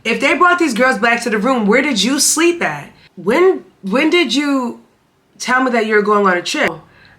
If they brought these girls back to the room, where did you sleep at? When did you tell me that you're going on a trip?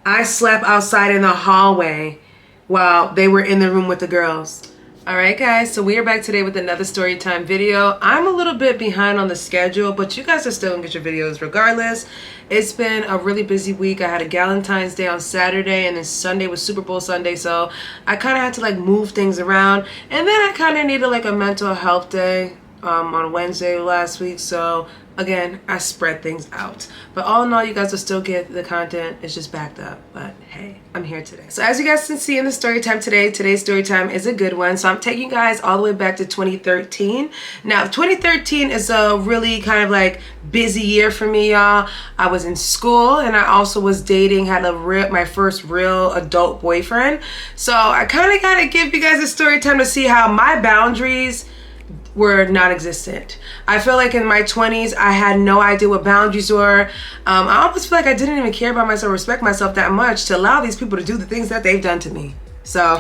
I slept outside in the hallway while they were in the room with the girls. Alright guys, so we are back today with another story time video. I'm a little bit behind on the schedule, but you guys are still gonna get your videos regardless. It's been a really busy week. I had a Valentine's Day on Saturday, and then Sunday was Super Bowl Sunday, so I kind of had to like move things around. And then I kind of needed like a mental health day on Wednesday last week, so again, I spread things out. But all in all, you guys will still get the content. It's just backed up. But hey, I'm here today. So as you guys can see in the story time today, today's story time is a good one. So I'm taking you guys all the way back to 2013. Now, 2013 is a really kind of like busy year for me, y'all. I was in school, and I also was dating, had my first real adult boyfriend. So I kind of gotta give you guys a story time to see how my boundaries were non-existent. I feel like in my 20s, I had no idea what boundaries were. I almost feel like I didn't even care about myself, respect myself that much to allow these people to do the things that they've done to me. So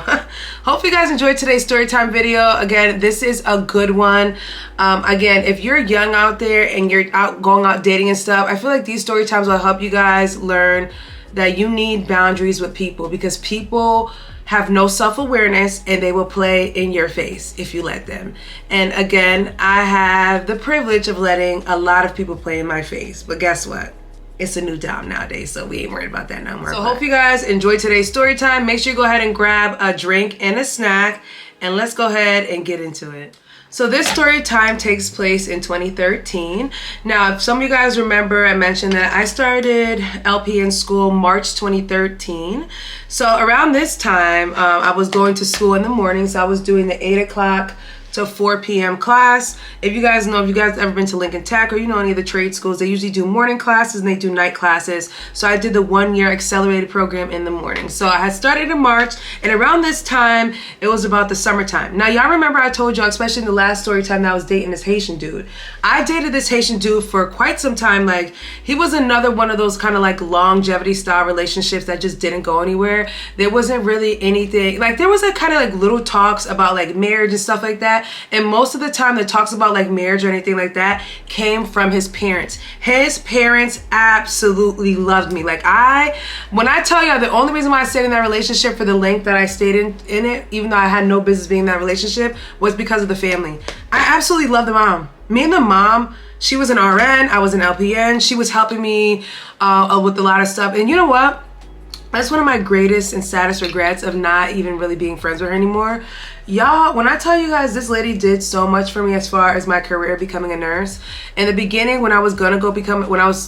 hope you guys enjoyed today's storytime video. Again, this is a good one. Again, if you're young out there and you're going out dating and stuff, I feel like these story times will help you guys learn that you need boundaries with people, because people have no self-awareness and they will play in your face if you let them. And again, I have the privilege of letting a lot of people play in my face, but guess what? It's a new job nowadays, so we ain't worried about that no more. So hope you guys enjoyed today's story time. Make sure you go ahead and grab a drink and a snack, and let's go ahead and get into it. So this story time takes place in 2013. Now, if some of you guys remember, I mentioned that I started LP in school March 2013. So around this time, I was going to school in the mornings. I was doing the 8 o'clock to 4 p.m. class. If you guys know, if you guys ever been to Lincoln Tech or you know any of the trade schools, they usually do morning classes and they do night classes. So I did the 1-year accelerated program in the morning. So I had started in March, and around this time, it was about the summertime. Now, y'all remember I told y'all, especially in the last story time, that I was dating this Haitian dude. I dated this Haitian dude for quite some time. Like, he was another one of those kind of like longevity style relationships that just didn't go anywhere. There wasn't really anything, like there was a kind of like little talks about like marriage and stuff like that. And most of the time the talks about like marriage or anything like that came from his parents. His parents absolutely loved me. Like when I tell y'all, the only reason why I stayed in that relationship for the length that I stayed in it, even though I had no business being in that relationship, was because of the family. I absolutely love the mom. Me and the mom, she was an RN, I was an LPN. She was helping me with a lot of stuff. And you know what? That's one of my greatest and saddest regrets of not even really being friends with her anymore. Y'all, when I tell you guys, this lady did so much for me as far as my career becoming a nurse. In the beginning, when I was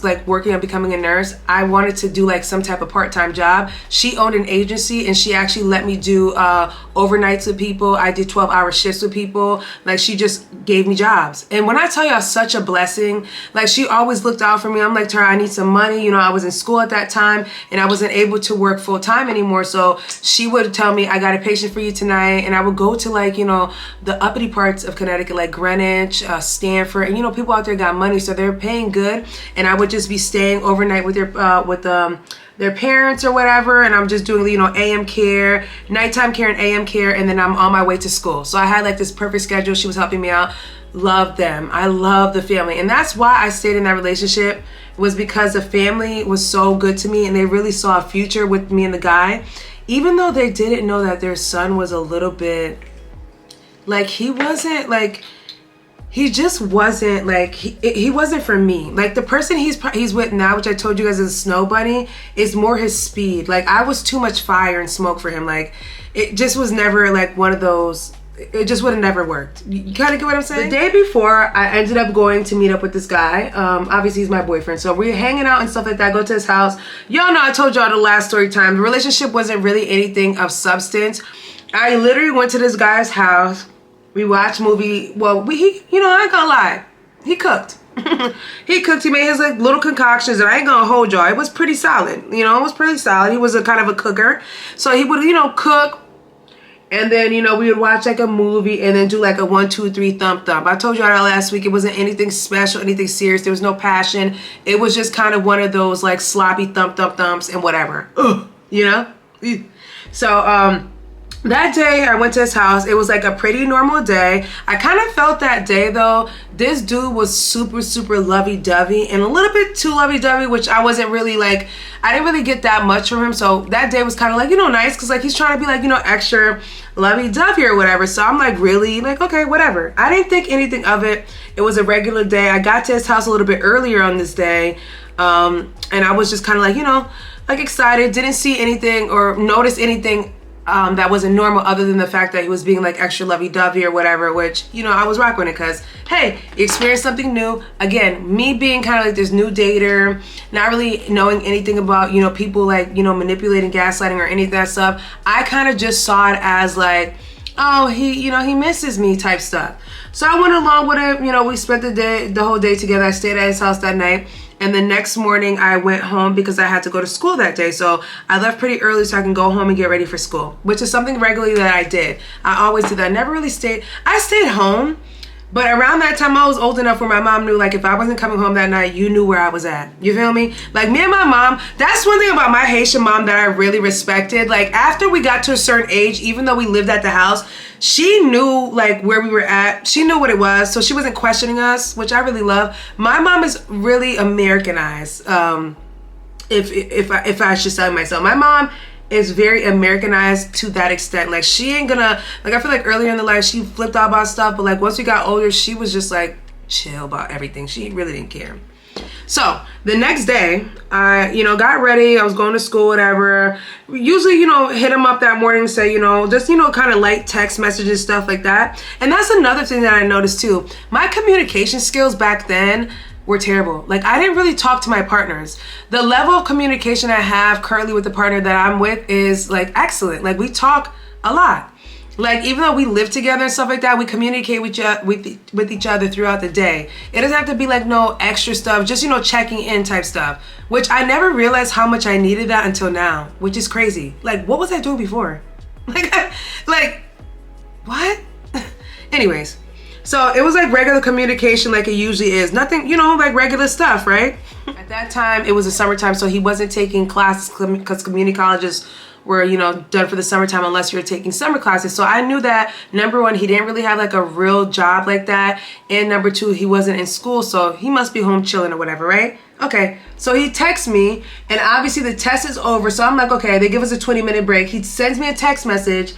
like working on becoming a nurse, I wanted to do like some type of part-time job. She owned an agency, and she actually let me do overnights with people. I did 12-hour shifts with people. Like, she just gave me jobs. And when I tell y'all, such a blessing. Like, she always looked out for me. I'm like, Tara, I need some money. You know, I was in school at that time, and I wasn't able to work full-time anymore. So she would tell me, I got a patient for you tonight. And I would go to like, you know, the uppity parts of Connecticut, like Greenwich, Stanford, and you know, people out there got money, so they're paying good. And I would just be staying overnight with their parents or whatever, and I'm just doing, you know, AM care, nighttime care, and AM care, and then I'm on my way to school. So I had like this perfect schedule. She was helping me out. Love them. I love the family, and that's why I stayed in that relationship, was because the family was so good to me, and they really saw a future with me and the guy, even though they didn't know that their son was a little bit like, he wasn't like, he just wasn't like, he wasn't for me. Like, the person he's with now, which I told you guys is a snow bunny, is more his speed. Like, I was too much fire and smoke for him. Like, it just was never like one of those, it just would have never worked. You kind of get what I'm saying? The day before, I ended up going to meet up with this guy. Obviously, he's my boyfriend. So we're hanging out and stuff like that. Go to his house. Y'all know I told y'all the last story time. The relationship wasn't really anything of substance. I literally went to this guy's house. We watched movie. Well, you know, I ain't gonna lie. He cooked. He cooked. He made his like little concoctions, and I ain't gonna hold y'all. It was pretty solid. You know, it was pretty solid. He was a kind of a cooker. So he would, you know, cook. And then, you know, we would watch like a movie and then do like a 1, 2, 3 thump. I told y'all that last week. It wasn't anything special, anything serious. There was no passion. It was just kind of one of those like sloppy thumps and whatever. Ugh, you know? So, That day I went to his house. It was like a pretty normal day. I kind of felt that day though, this dude was super, super lovey-dovey and a little bit too lovey-dovey, which I wasn't really like, I didn't really get that much from him. So that day was kind of like, you know, nice, because like he's trying to be like, you know, extra lovey-dovey or whatever. So I'm like, really? Like, okay, whatever. I didn't think anything of it. It was a regular day. I got to his house a little bit earlier on this day. And I was just kind of like, you know, like excited. Didn't see anything or notice anything that wasn't normal, other than the fact that he was being like extra lovey-dovey or whatever, which, you know, I was rocking it because, hey, you experienced something new. Again, me being kind of like this new dater, not really knowing anything about, you know, people like, you know, manipulating, gaslighting or any of that stuff. I kind of just saw it as like, oh, he misses me type stuff. So I went along with it. You know, we spent the whole day together. I stayed at his house that night. And the next morning I went home because I had to go to school that day. So I left pretty early so I can go home and get ready for school, which is something regularly that I did. I always did that. I never really stayed. I stayed home, but around that time I was old enough where my mom knew, like, if I wasn't coming home that night, you knew where I was at. You feel me? Like, me and my mom, that's one thing about my Haitian mom that I really respected. Like, after we got to a certain age, even though we lived at the house, she knew like where we were at. She knew what it was, so she wasn't questioning us, which I really love. My mom is really Americanized. If I should say myself, my mom is very Americanized to that extent. Like, she ain't gonna, like, I feel like earlier in the life she flipped out about stuff, but like once we got older, she was just like chill about everything. She really didn't care. So the next day, I, you know, got ready. I was going to school, whatever. Usually, you know, hit him up that morning, say, you know, just, you know, kind of light text messages, stuff like that. And that's another thing that I noticed too. My communication skills back then were terrible. Like, I didn't really talk to my partners. The level of communication I have currently with the partner that I'm with is like excellent. Like, we talk a lot. Like, even though we live together and stuff like that, we communicate with each other throughout the day. It doesn't have to be like no extra stuff, just, you know, checking in type stuff, which I never realized how much I needed that until now, which is crazy. Like, what was I doing before? Like, what? Anyways, so it was like regular communication like it usually is. Nothing, you know, like regular stuff, right? At that time, it was the summertime, so he wasn't taking classes because community colleges were, you know, done for the summertime unless you're taking summer classes. So I knew that, number one, he didn't really have like a real job like that. And number two, he wasn't in school, so he must be home chilling or whatever, right? Okay, so he texts me, and obviously the test is over. So I'm like, okay, they give us a 20-minute break. He sends me a text message,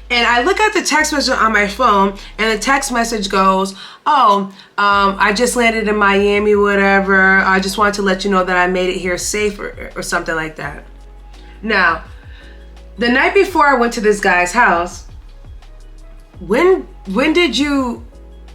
and I look at the text message on my phone, and the text message goes, oh, I just landed in Miami, whatever. I just wanted to let you know that I made it here safe, or something like that. Now, the night before I went to this guy's house, when did you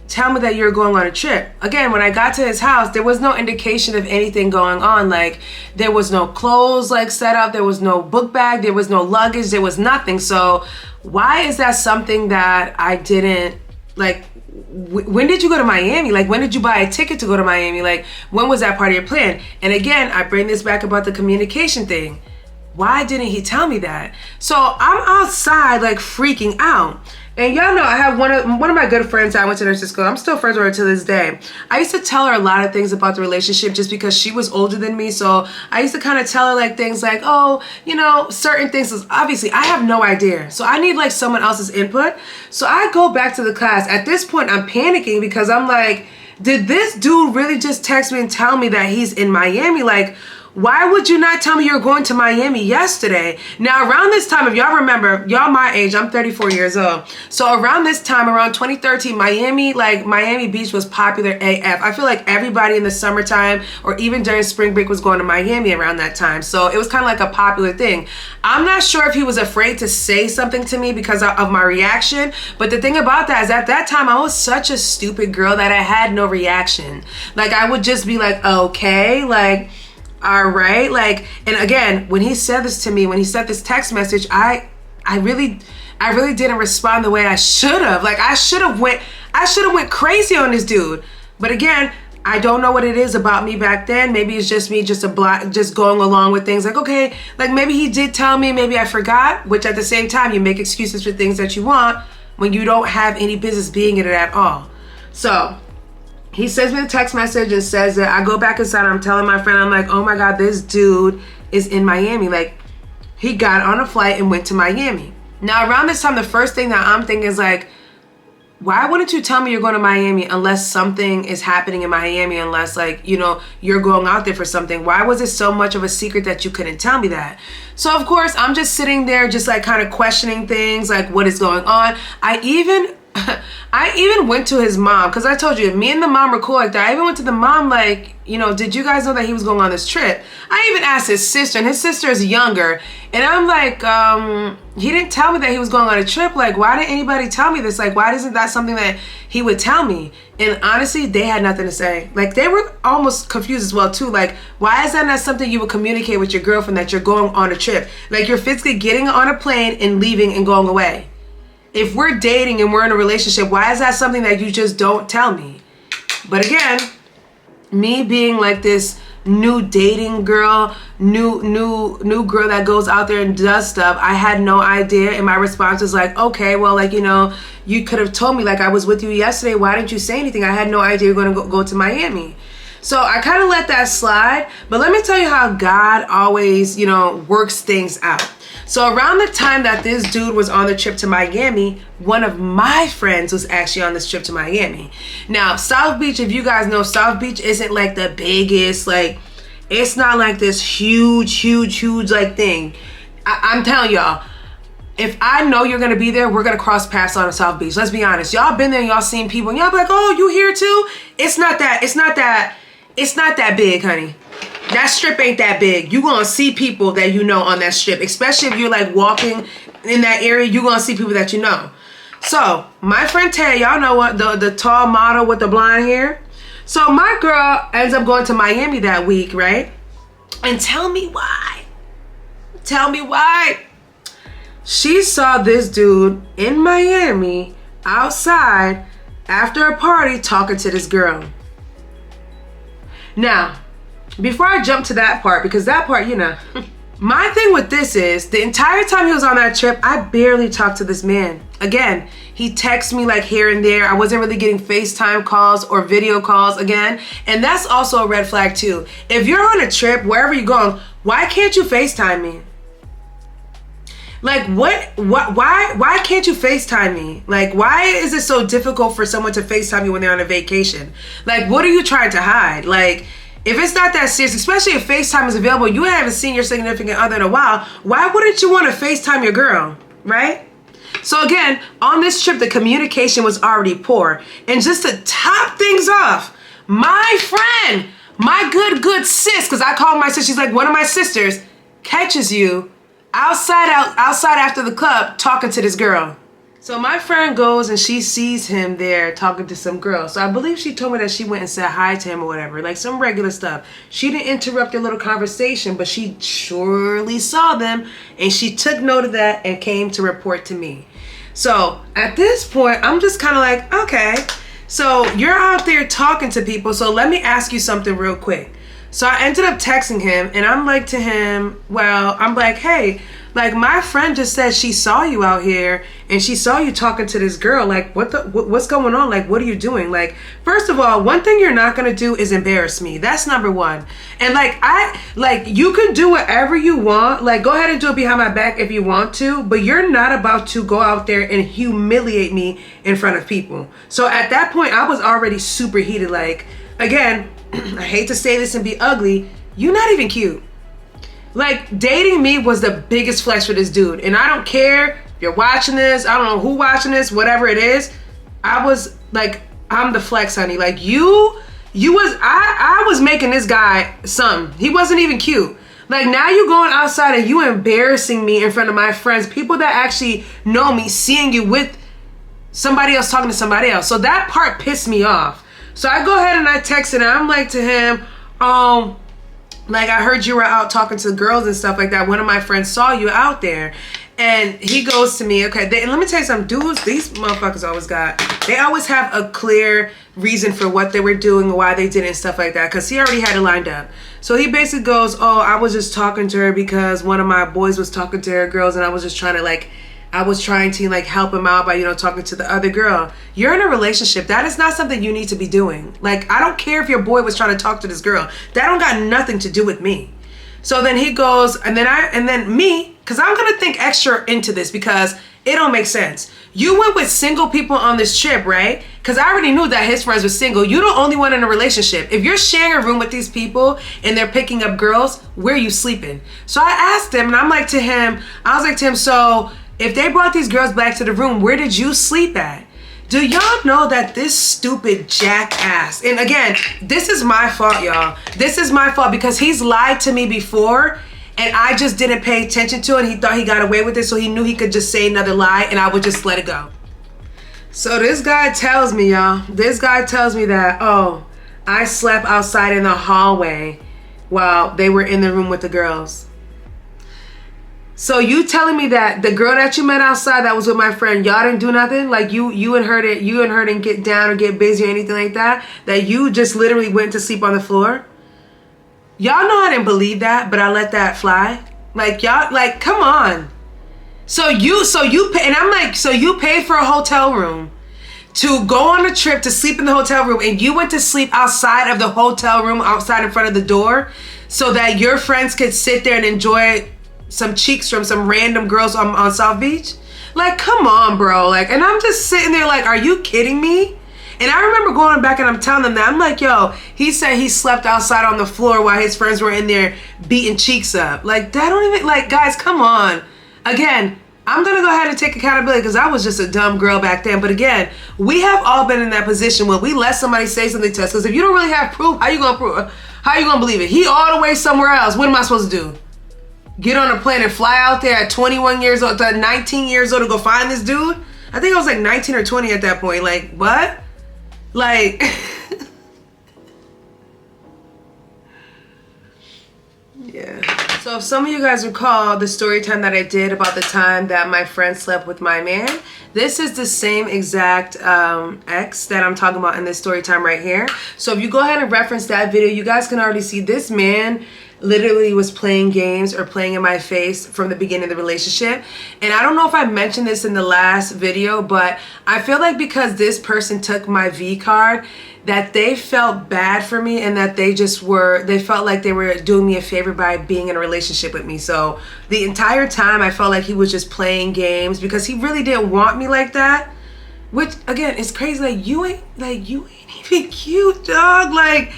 tell me that you were going on a trip? Again, when I got to his house, there was no indication of anything going on. Like, there was no clothes like set up, there was no book bag, there was no luggage, there was nothing. So why is that something that I didn't, like, when did you go to Miami? Like, when did you buy a ticket to go to Miami? Like, when was that part of your plan? And again, I bring this back about the communication thing. Why didn't he tell me that? So I'm outside like freaking out. And y'all know I have one of my good friends that I went to nursing school. I'm still friends with her to this day. I used to tell her a lot of things about the relationship just because she was older than me. So I used to kind of tell her like things like, oh, you know, certain things. Obviously, I have no idea. So I need like someone else's input. So I go back to the class. At this point, I'm panicking because I'm like, did this dude really just text me and tell me that he's in Miami? Like, why would you not tell me you're going to Miami yesterday? Now, around this time, if y'all remember, y'all my age, I'm 34 years old. So around this time, around 2013, Miami Beach was popular AF. I feel like everybody in the summertime or even during spring break was going to Miami around that time. So it was kind of like a popular thing. I'm not sure if he was afraid to say something to me because of my reaction. But the thing about that is at that time, I was such a stupid girl that I had no reaction. Like, I would just be like, okay, like, all right, like, and again, when he said this to me, when he sent this text message, I really didn't respond the way I should have. Like, I should have went crazy on this dude. But again, I don't know what it is about me back then. Maybe it's just me, just going along with things. Like, okay, like maybe he did tell me, maybe I forgot. Which at the same time, you make excuses for things that you want when you don't have any business being in it at all. So he sends me a text message and says that. I go back inside and I'm telling my friend, I'm like, oh my God, this dude is in Miami. Like, he got on a flight and went to Miami. Now, around this time, the first thing that I'm thinking is like, why wouldn't you tell me you're going to Miami unless something is happening in Miami, unless like, you know, you're going out there for something? Why was it so much of a secret that you couldn't tell me that? So of course, I'm just sitting there just like kind of questioning things, like what is going on. I even went to his mom, because I told you, me and the mom were cool like that. I even went to the mom like, you know, did you guys know that he was going on this trip? I even asked his sister, and his sister is younger. And I'm like, he didn't tell me that he was going on a trip. Like, why didn't anybody tell me this? Like, why isn't that something that he would tell me? And honestly, they had nothing to say. Like, they were almost confused as well, too. Like, why is that not something you would communicate with your girlfriend, that you're going on a trip? Like, you're physically getting on a plane and leaving and going away. If we're dating and we're in a relationship, why is that something that you just don't tell me? But again, me being like this new dating girl, new girl that goes out there and does stuff, I had no idea. And my response was like, okay, well, like, you know, you could have told me, like, I was with you yesterday. Why didn't you say anything? I had no idea you were going to go to Miami. So I kind of let that slide. But let me tell you how God always, you know, works things out. So around the time that this dude was on the trip to Miami, one of my friends was actually on this trip to Miami. Now, South Beach, if you guys know, South Beach isn't like the biggest, like, it's not like this huge like thing. I'm telling y'all, if I know you're gonna be there, we're gonna cross paths on South Beach. Let's be honest. Y'all been there, y'all seen people, and y'all be like, oh, you here too? It's not that big, honey. That strip ain't that big. You gonna see people that you know on that strip, especially if you're like walking in that area. You gonna see people that you know. So my friend Tay, y'all know what, the tall model with the blonde hair. So my girl ends up going to Miami that week, right? And tell me why. She saw this dude in Miami outside after a party talking to this girl. Now, before I jump to that part, because that part, you know, my thing with this is the entire time he was on that trip, I barely talked to this man. Again, he texts me like here and there. I wasn't really getting FaceTime calls or video calls again. And that's also a red flag too. If you're on a trip, wherever you're going, why can't you FaceTime me? Like why can't you FaceTime me? Like, why is it so difficult for someone to FaceTime you when they're on a vacation? Like, what are you trying to hide? Like, if it's not that serious, especially if FaceTime is available, you haven't seen your significant other in a while, why wouldn't you want to FaceTime your girl, right? So again, on this trip, the communication was already poor. And just to top things off, my friend, my good sis, because I call my sis, she's like one of my sisters, catches you outside after the club talking to this girl. So my friend goes and she sees him there talking to some girl. So I believe she told me that she went and said hi to him or whatever, like some regular stuff. She didn't interrupt their little conversation, but she surely saw them and she took note of that and came to report to me. So at this point, I'm just kind of like, okay, so you're out there talking to people. So let me ask you something real quick. So I ended up texting him and I'm like to him, well, I'm like, hey, like my friend just said she saw you out here and she saw you talking to this girl. Like, what's going on? Like, what are you doing? Like, first of all, one thing you're not going to do is embarrass me. That's number one. And like, you can do whatever you want. Like, go ahead and do it behind my back if you want to, but you're not about to go out there and humiliate me in front of people. So at that point, I was already super heated. Like, again, I hate to say this and be ugly, you're not even cute. Like, dating me was the biggest flex for this dude. And I don't care if you're watching this, I don't know who watching this, whatever it is. I was like, I'm the flex, honey. Like, I was making this guy something. He wasn't even cute. Like, now you going outside and you embarrassing me in front of my friends, people that actually know me, seeing you with somebody else talking to somebody else. So that part pissed me off. So I go ahead and I text and I'm like to him, like, I heard you were out talking to girls and stuff like that. One of my friends saw you out there. And he goes to me, okay, and let me tell you something, dudes, these motherfuckers they always have a clear reason for what they were doing, why they did it and stuff like that, because he already had it lined up. So he basically goes, oh, I was just talking to her because one of my boys was talking to her girls and I was just trying to help him out by, talking to the other girl. You're in a relationship. That is not something you need to be doing. Like, I don't care if your boy was trying to talk to this girl. That don't got nothing to do with me. So then he goes, and then me, because I'm going to think extra into this, because It don't make sense. You went with single people on this trip, right? Because I already knew that his friends were single. You're the only one in a relationship. If you're sharing a room with these people and they're picking up girls, where are you sleeping? So I asked him, and I was like to him, so if they brought these girls back to the room, where did you sleep at? Do y'all know that this stupid jackass, and again, this is my fault, y'all. This is my fault because he's lied to me before, and I just didn't pay attention to it. He thought he got away with it, so he knew he could just say another lie and I would just let it go. So this guy tells me, y'all, that, oh, I slept outside in the hallway while they were in the room with the girls. So you telling me that the girl that you met outside that was with my friend, y'all didn't do nothing? Like you and her didn't get down or get busy or anything like that? That you just literally went to sleep on the floor? Y'all know I didn't believe that, but I let that fly. Like y'all, like, come on. So you pay, and I'm like, so you paid for a hotel room to go on a trip to sleep in the hotel room, and you went to sleep outside of the hotel room, outside in front of the door, so that your friends could sit there and enjoy some cheeks from some random girls on South Beach? Like, come on, bro. Like, and I'm just sitting there like, are you kidding me? And I remember going back and I'm telling them that. I'm like, yo, he said he slept outside on the floor while his friends were in there beating cheeks up. Like, that don't even, like, guys, come on. Again, I'm going to go ahead and take accountability because I was just a dumb girl back then. But again, we have all been in that position where we let somebody say something to us. Because if you don't really have proof, how you going to believe it? He all the way somewhere else. What am I supposed to do? Get on a plane and fly out there at 21 years old, to 19 years old to go find this dude? I think I was like 19 or 20 at that point. Like, what? Like, yeah. So if some of you guys recall the story time that I did about the time that my friend slept with my man, this is the same exact ex that I'm talking about in this story time right here. So if you go ahead and reference that video, you guys can already see this man literally was playing games or playing in my face from the beginning of the relationship. And I don't know if I mentioned this in the last video, but I feel like because this person took my V card, that they felt bad for me and that they felt like they were doing me a favor by being in a relationship with me. So the entire time I felt like he was just playing games because he really didn't want me like that. Which again, is crazy. Like, you ain't even cute, dog. Like,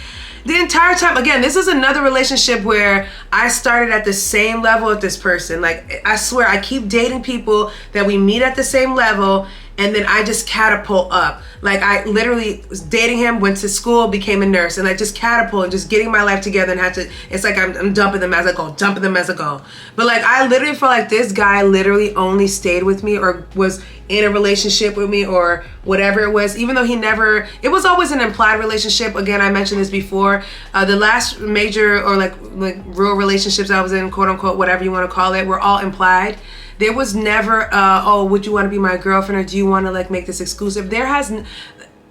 the entire time, again, this is another relationship where I started at the same level with this person. Like, I swear, I keep dating people that we meet at the same level, and then I just catapult up. Like, I literally was dating him, went to school, became a nurse, and I just catapult and just getting my life together and it's like I'm dumping them as I go. But like, I literally felt like this guy literally only stayed with me or was in a relationship with me or whatever it was, even though it was always an implied relationship. Again, I mentioned this before. The last major or like real relationships I was in, quote unquote, whatever you want to call it, were all implied. There was never, oh, would you want to be my girlfriend or do you want to like make this exclusive? There hasn't,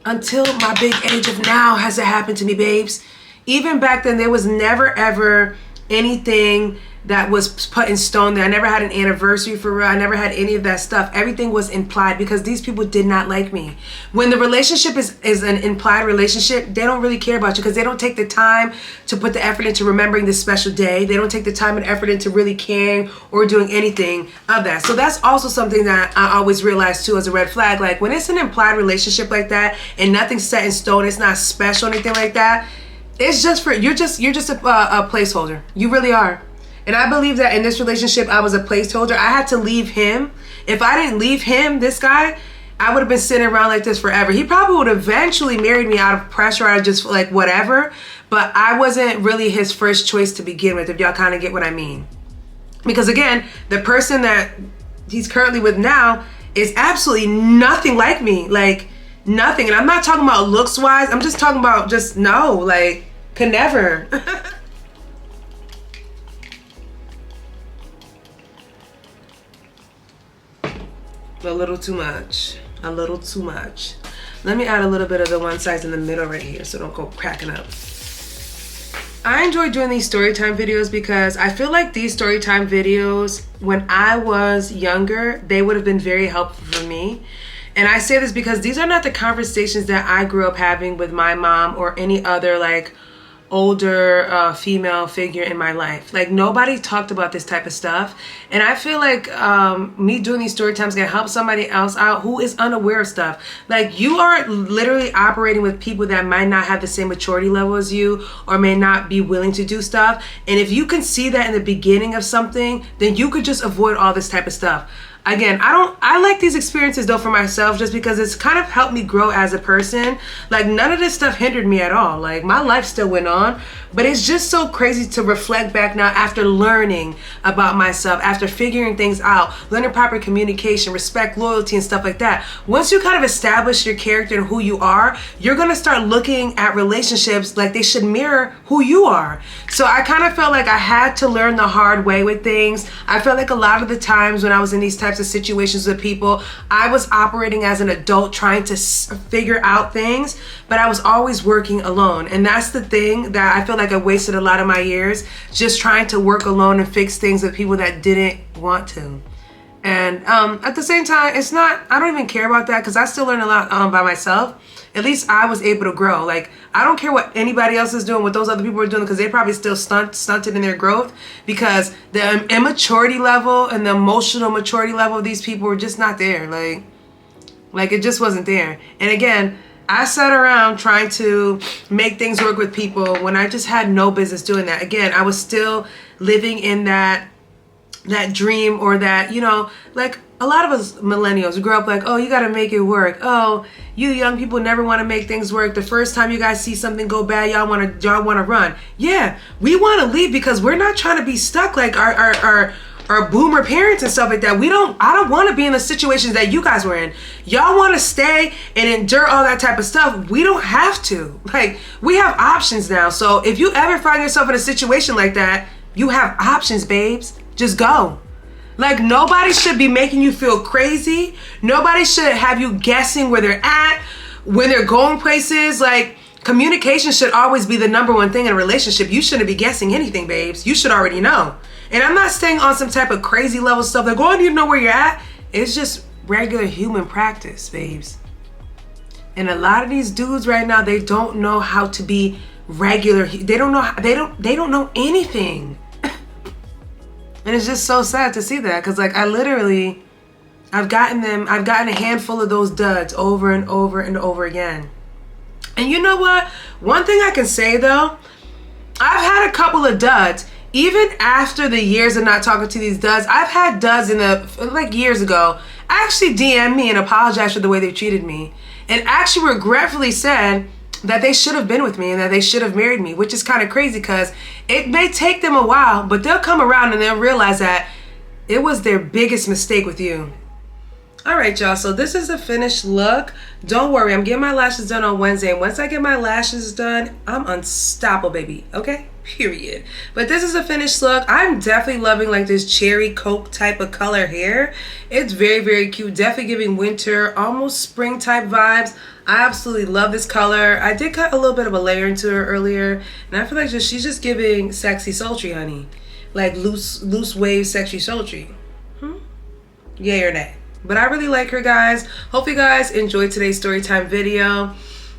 until my big age of now, has it happened to me, babes. Even back then, there was never ever anything that was put in stone there. I never had an anniversary for real. I never had any of that stuff. Everything was implied because these people did not like me. When the relationship is an implied relationship, they don't really care about you because they don't take the time to put the effort into remembering this special day. They don't take the time and effort into really caring or doing anything of that. So that's also something that I always realized too as a red flag. Like, when it's an implied relationship like that and nothing's set in stone, it's not special or anything like that, it's just you're just a placeholder. You really are. And I believe that in this relationship, I was a placeholder. I had to leave him. If I didn't leave him, this guy, I would have been sitting around like this forever. He probably would have eventually married me out of pressure, out of just like whatever. But I wasn't really his first choice to begin with, if y'all kind of get what I mean. Because again, the person that he's currently with now is absolutely nothing like me. Like, nothing. And I'm not talking about looks wise. I'm just talking about just no, like, could never. A little too much. Let me add a little bit of the one size in the middle right here so don't go cracking up. I enjoy doing these storytime videos because I feel like these storytime videos, when I was younger, they would have been very helpful for me. And I say this because these are not the conversations that I grew up having with my mom or any other like older female figure in my life. Like, nobody talked about this type of stuff, and I feel like me doing these story times can help somebody else out who is unaware of stuff. Like, you are literally operating with people that might not have the same maturity level as you, or may not be willing to do stuff, and if you can see that in the beginning of something, then you could just avoid all this type of stuff. Again, I like these experiences though for myself, just because it's kind of helped me grow as a person. Like, none of this stuff hindered me at all. Like, my life still went on, but it's just so crazy to reflect back now after learning about myself, after figuring things out, learning proper communication, respect, loyalty, and stuff like that. Once you kind of establish your character and who you are, you're gonna start looking at relationships like they should mirror who you are. So I kind of felt like I had to learn the hard way with things. I felt like a lot of the times when I was in these types of situations with people, I was operating as an adult trying to figure out things, but I was always working alone. And that's the thing that I feel like I wasted a lot of my years, just trying to work alone and fix things with people that didn't want to. And at the same time, it's not, I don't even care about that, because I still learn a lot by myself. At least I was able to grow. Like, I don't care what anybody else is doing, what those other people are doing, because they probably still stunted in their growth, because the immaturity level and the emotional maturity level of these people were just not there. Like it just wasn't there. And again, I sat around trying to make things work with people when I just had no business doing that. Again, I was still living in that dream, or that, you know, like a lot of us millennials grew up like, oh, you got to make it work. Oh, you young people never want to make things work. The first time you guys see something go bad, y'all want to run. Yeah, we want to leave because we're not trying to be stuck like our boomer parents and stuff like that. I don't want to be in the situations that you guys were in. Y'all want to stay and endure all that type of stuff. We don't have to. Like, we have options now. So if you ever find yourself in a situation like that, you have options, babes. Just go. Like, nobody should be making you feel crazy. Nobody should have you guessing where they're at, when they're going places. Like, communication should always be the number one thing in a relationship. You shouldn't be guessing anything, babes. You should already know. And I'm not staying on some type of crazy level stuff like, oh, I need to know where you're at. It's just regular human practice, babes. And a lot of these dudes right now, they don't know how to be regular. They don't know anything. And it's just so sad to see that, because like I've gotten a handful of those duds over and over and over again. And you know what? One thing I can say though, I've had a couple of duds. Even after the years of not talking to these duds, I've had duds like years ago actually DM me and apologize for the way they treated me, and actually regretfully said that they should have been with me and that they should have married me, which is kind of crazy, because it may take them a while, but they'll come around and they'll realize that it was their biggest mistake with you. All right, y'all, so this is a finished look. Don't worry, I'm getting my lashes done on Wednesday, and once I get my lashes done, I'm unstoppable, baby, okay? Period. But this is a finished look. I'm definitely loving like this cherry coke type of color here. It's very, very cute. Definitely giving winter, almost spring type vibes. I absolutely love this color. I did cut a little bit of a layer into her earlier, and I feel like she's just giving sexy sultry, honey. Like loose wave sexy sultry. Yay or nay. But I really like her, guys. Hope you guys enjoyed today's story time video.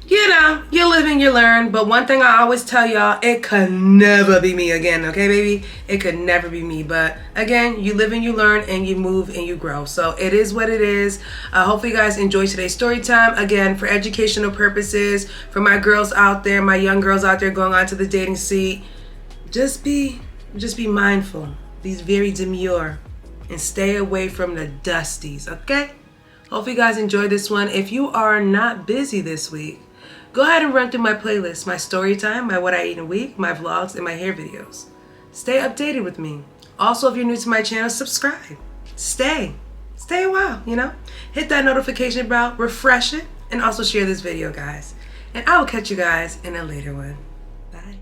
You know, you live and you learn, but one thing I always tell y'all, it could never be me again, okay, baby? It could never be me, but again, you live and you learn, and you move and you grow. So it is what it is. Hopefully you guys enjoyed today's story time. Again, for educational purposes, for my girls out there, my young girls out there going on to the dating scene, just be mindful. Be very demure, and stay away from the dusties, okay? Hope you guys enjoyed this one. If you are not busy this week, go ahead and run through my playlist, my story time, my what I eat in a week, my vlogs, and my hair videos. Stay updated with me. Also, if you're new to my channel, subscribe. Stay a while, you know? Hit that notification bell, refresh it, and also share this video, guys. And I will catch you guys in a later one. Bye.